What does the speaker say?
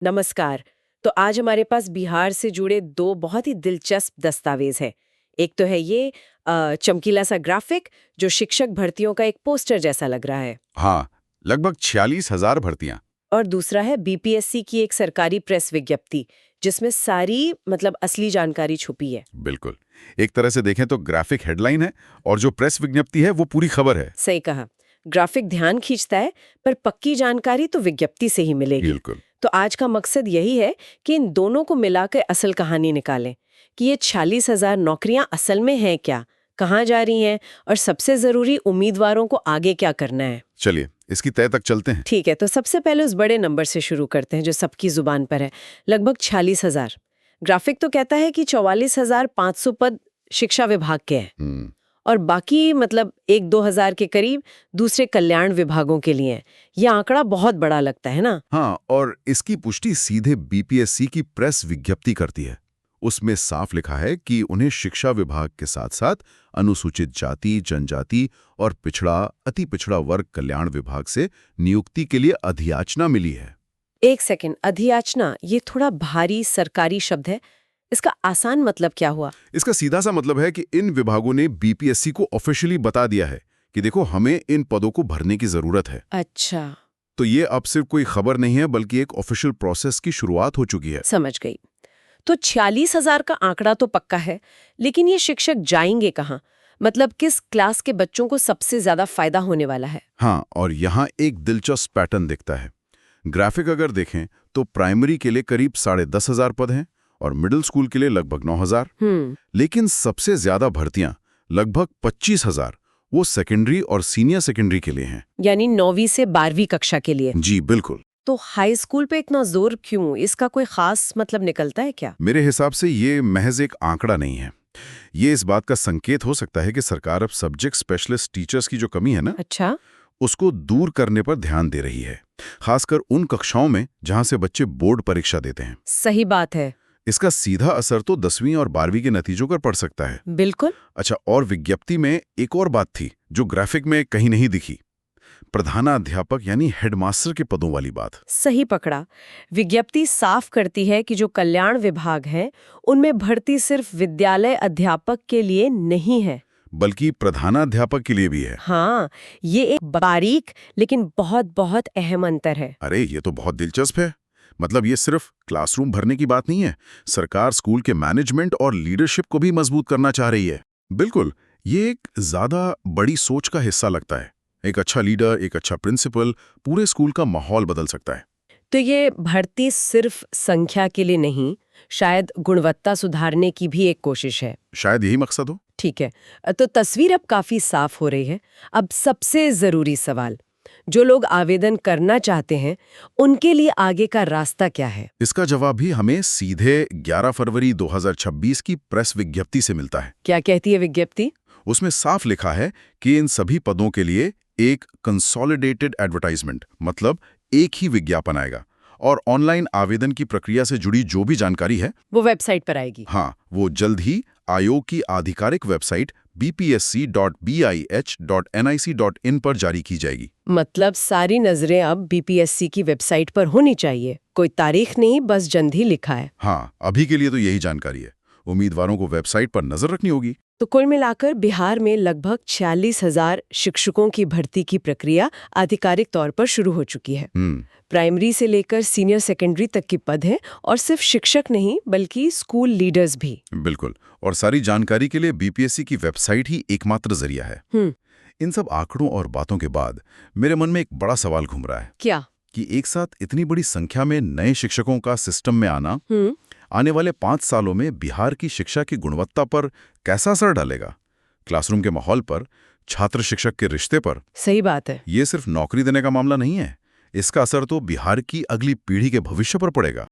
नमस्कार। तो आज हमारे पास बिहार से जुड़े दो बहुत ही दिलचस्प दस्तावेज हैं। एक तो है ये चमकीला सा ग्राफिक जो शिक्षक भर्तियों का एक पोस्टर जैसा लग रहा है। हाँ, लगभग 46,000 भर्तियां। और दूसरा है बीपीएससी की एक सरकारी प्रेस विज्ञप्ति जिसमें सारी असली जानकारी छुपी है। बिल्कुल। एक तरह से देखें तो ग्राफिक हेडलाइन है और जो प्रेस विज्ञप्ति है वो पूरी खबर है। सही कहा। ग्राफिक ध्यान खींचता है पर पक्की जानकारी तो विज्ञप्ति से ही मिलेगी। बिल्कुल। तो आज का मकसद यही है कि इन दोनों को मिलाकर असल कहानी निकालें कि ये 46,000 नौकरियां असल में हैं क्या, कहाँ जा रही हैं और सबसे जरूरी उम्मीदवारों को आगे क्या करना है। चलिए इसकी तय तक चलते हैं। ठीक है, तो सबसे पहले उस बड़े नंबर से शुरू करते हैं जो सबकी जुबान पर है, लगभग 46,000। ग्राफिक तो कहता है कि 44,500 पद शिक्षा विभाग के हैं और बाकी 1-2 हजार के करीब दूसरे कल्याण विभागों के लिए हैं। यह आंकड़ा बहुत बड़ा लगता है ना? हाँ, और इसकी पुष्टि सीधे बीपीएससी की प्रेस विज्ञप्ति करती है। उसमें साफ लिखा है कि उन्हें शिक्षा विभाग के साथ साथ अनुसूचित जाति, जनजाति और पिछड़ा, अति पिछड़ा वर्ग कल्याण विभाग से नियुक्ति के लिए अधियाचना मिली है। एक सेकंड, अधियाचना ये थोड़ा भारी सरकारी शब्द है। इसका आसान मतलब क्या हुआ? इसका सीधा सा मतलब है कि इन विभागों ने बीपीएससी को ऑफिशियली बता दिया है कि देखो हमें इन पदों को भरने की जरूरत है। अच्छा, तो ये अब सिर्फ कोई खबर नहीं है बल्कि एक ऑफिशियल प्रोसेस की शुरुआत हो चुकी है। समझ गई। तो 46,000 का आंकड़ा तो पक्का है, लेकिन ये शिक्षक जाएंगे कहाँ? किस क्लास के बच्चों को सबसे ज्यादा फायदा होने वाला है? हाँ, और यहाँ एक दिलचस्प पैटर्न दिखता है। ग्राफिक अगर देखें तो प्राइमरी के लिए करीब 10,500 पद हैं और मिडिल स्कूल के लिए लगभग 9,000। लेकिन सबसे ज्यादा भर्तियां लगभग 25,000 वो सेकेंडरी और सीनियर सेकेंडरी के लिए हैं। यानी 9वीं से 12वीं कक्षा के लिए। जी बिल्कुल। तो हाई स्कूल पे इतना जोर क्यों? इसका कोई खास निकलता है क्या? मेरे हिसाब से ये महज एक आंकड़ा नहीं है। ये इस बात का संकेत हो सकता है कि सरकार अब सब्जेक्ट स्पेशलिस्ट टीचर्स की जो कमी है ना, अच्छा, उसको दूर करने पर ध्यान दे रही है, खासकर उन कक्षाओं में जहां से बच्चे बोर्ड परीक्षा देते हैं। सही बात है। इसका सीधा असर तो 10वीं और 12वीं के नतीजों पर पड़ सकता है। बिल्कुल। अच्छा, और विज्ञप्ति में एक और बात थी जो ग्राफिक में कहीं नहीं दिखी, प्रधानाध्यापक यानी हेडमास्टर के पदों वाली बात। सही पकड़ा। विज्ञप्ति साफ करती है कि जो कल्याण विभाग है उनमें भर्ती सिर्फ विद्यालय अध्यापक के लिए नहीं है, बल्कि प्रधानाध्यापक के लिए भी है। हाँ, ये एक बारीक लेकिन बहुत बहुत अहम अंतर है। अरे ये तो बहुत दिलचस्प है। मतलब ये सिर्फ क्लासरूम भरने की बात नहीं है, सरकार स्कूल के मैनेजमेंट और लीडरशिप को भी मजबूत करना चाह रही है। बिल्कुल, ये एक ज्यादा बड़ी सोच का हिस्सा लगता है। एक अच्छा लीडर, एक अच्छा प्रिंसिपल पूरे स्कूल का माहौल बदल सकता है। तो ये भर्ती सिर्फ संख्या के लिए नहीं, शायद गुणवत्ता सुधारने की भी एक कोशिश है। शायद यही मकसद हो। ठीक है, तो तस्वीर अब काफी साफ हो रही है। अब सबसे जरूरी सवाल, जो लोग आवेदन करना चाहते हैं उनके लिए आगे का रास्ता क्या है? इसका जवाब भी हमें सीधे 11 फरवरी 2026 की प्रेस विज्ञप्ति से मिलता है। क्या कहती है विज्ञप्ति? उसमें साफ लिखा है कि इन सभी पदों के लिए एक कंसोलिडेटेड एडवर्टाइजमेंट, मतलब एक ही विज्ञापन आएगा और ऑनलाइन आवेदन की प्रक्रिया से जुड़ी जो भी जानकारी है वो वेबसाइट पर आएगी। हाँ, वो जल्द ही आयोग की आधिकारिक वेबसाइट bpsc.bih.nic.in पर जारी की जाएगी। सारी नजरें अब बीपीएससी की वेबसाइट पर होनी चाहिए। कोई तारीख नहीं, बस जल्द ही लिखा है। हाँ, अभी के लिए तो यही जानकारी है। उम्मीदवारों को वेबसाइट पर नजर रखनी होगी। तो कुल मिलाकर बिहार में लगभग 46,000 शिक्षकों की भर्ती की प्रक्रिया आधिकारिक तौर पर शुरू हो चुकी है। प्राइमरी से लेकर सीनियर सेकेंडरी तक की पद हैं और सिर्फ शिक्षक नहीं बल्कि स्कूल लीडर्स भी। बिल्कुल, और सारी जानकारी के लिए बीपीएससी की वेबसाइट ही एकमात्र जरिया है। इन सब आंकड़ों और बातों के बाद मेरे मन में एक बड़ा सवाल घूम रहा है। क्या? कि एक साथ इतनी बड़ी संख्या में नए शिक्षकों का सिस्टम में आना आने वाले 5 सालों में बिहार की शिक्षा की गुणवत्ता पर कैसा असर डालेगा? क्लासरूम के माहौल पर, छात्र शिक्षक के रिश्ते पर। सही बात है। ये सिर्फ नौकरी देने का मामला नहीं है, इसका असर तो बिहार की अगली पीढ़ी के भविष्य पर पड़ेगा।